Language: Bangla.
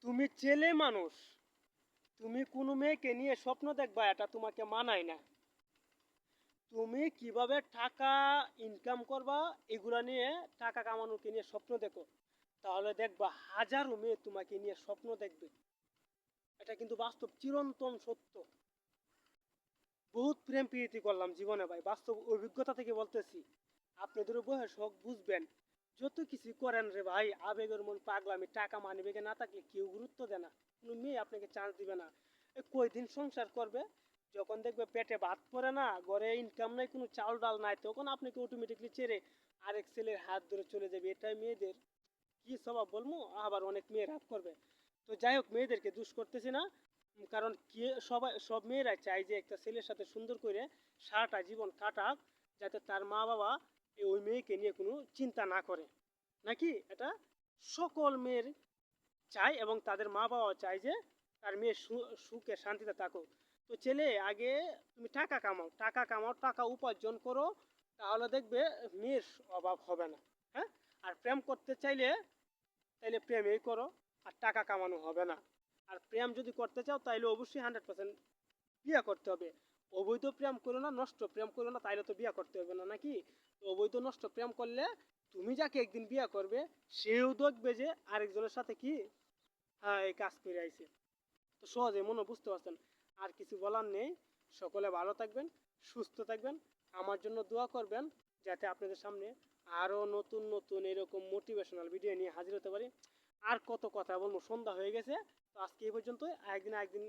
তুমি ছেলে মানুষ, তুমি কোনো মেয়েকে নিয়ে স্বপ্ন দেখবা এটা তোমাকে মানায় না। তুমি কিভাবে টাকা ইনকাম করবা এগুলা নিয়ে, টাকা কামানোকে নিয়ে স্বপ্ন দেখো, তাহলে দেখবা হাজারো মেয়ে তোমাকে নিয়ে স্বপ্ন দেখবে। এটা কিন্তু বাস্তব চিরন্তন সত্য। বহুত প্রেম প্রীতি করলাম জীবনে ভাই, বাস্তব অভিজ্ঞতা থেকে বলতেছি। আপনাদেরও বয়স হোক, বুঝবেন। যত কিছু করেন রে ভাই, আবেগের মন পাগলামি, টাকা মানি বেগে না থাকলে কেউ গুরুত্ব দেয় না। কোনো মেয়ে আপনাকে চান্স দিবে না। কয়দিন সংসার করবে, যখন দেখবে পেটে ভাত পড়ে না, ঘরে ইনকাম নাই, কোনো চাল ডাল নাই, তখন আপনাকে অটোমেটিকলি ছেড়ে আরেক ছেলের হাত ধরে চলে যাবে। এটাই মেয়েদের কি স্বভাব বলবো, আবার অনেক মেয়ে রাগ করবে। তো যাই হোক, মেয়েদেরকে দুষ করতেছি না। কারণ কে সবাই, সব মেয়েরাই চায় যে একটা ছেলের সাথে সুন্দর করে সারাটা জীবন কাটাক, যাতে তার মা বাবা ওই মেয়েকে নিয়ে কোনো চিন্তা না করে। নাকি এটা সকল মেয়ের চায়, এবং তাদের মা বাবাও চায় যে তার মেয়ে সুখে শান্তিতে থাকুক। তো ছেলে, আগে তুমি টাকা কামাও, টাকা কামাও, টাকা উপার্জন করো, তাহলে দেখবে মেয়ের অভাব হবে না। হ্যাঁ, আর প্রেম করতে চাইলে তাইলে প্রেমই করো, আর টাকা কামানো হবে না। আর প্রেম যদি করতে চাও তাইলে অবশ্যই 100% বিয়ে করতে হবে। অবৈধ প্রেম করো না, নষ্ট প্রেম করো না, তাইলে তো বিয়ে করতে হবে না, নাকি? তো অবৈধ নষ্ট প্রেম করলে তুমি যাকে একদিন বিয়ে করবে, সেও দেখবে যে আরেকজনের সাথে কি, হ্যাঁ, এই কাজ করে আইছে। তো সহজে মনে বুঝতে পারছেন। আর কিছু বলার নেই। সকলে ভালো থাকবেন, সুস্থ থাকবেন। আমার জন্য দোয়া করবেন, যাতে আপনাদের সামনে আরও নতুন নতুন এরকম মোটিভেশনাল ভিডিও নিয়ে হাজির হতে পারি। আর কত কথা বলবো, সন্ধ্যা হয়ে গেছে। তো আজকে এই পর্যন্ত, একদিন একদিন।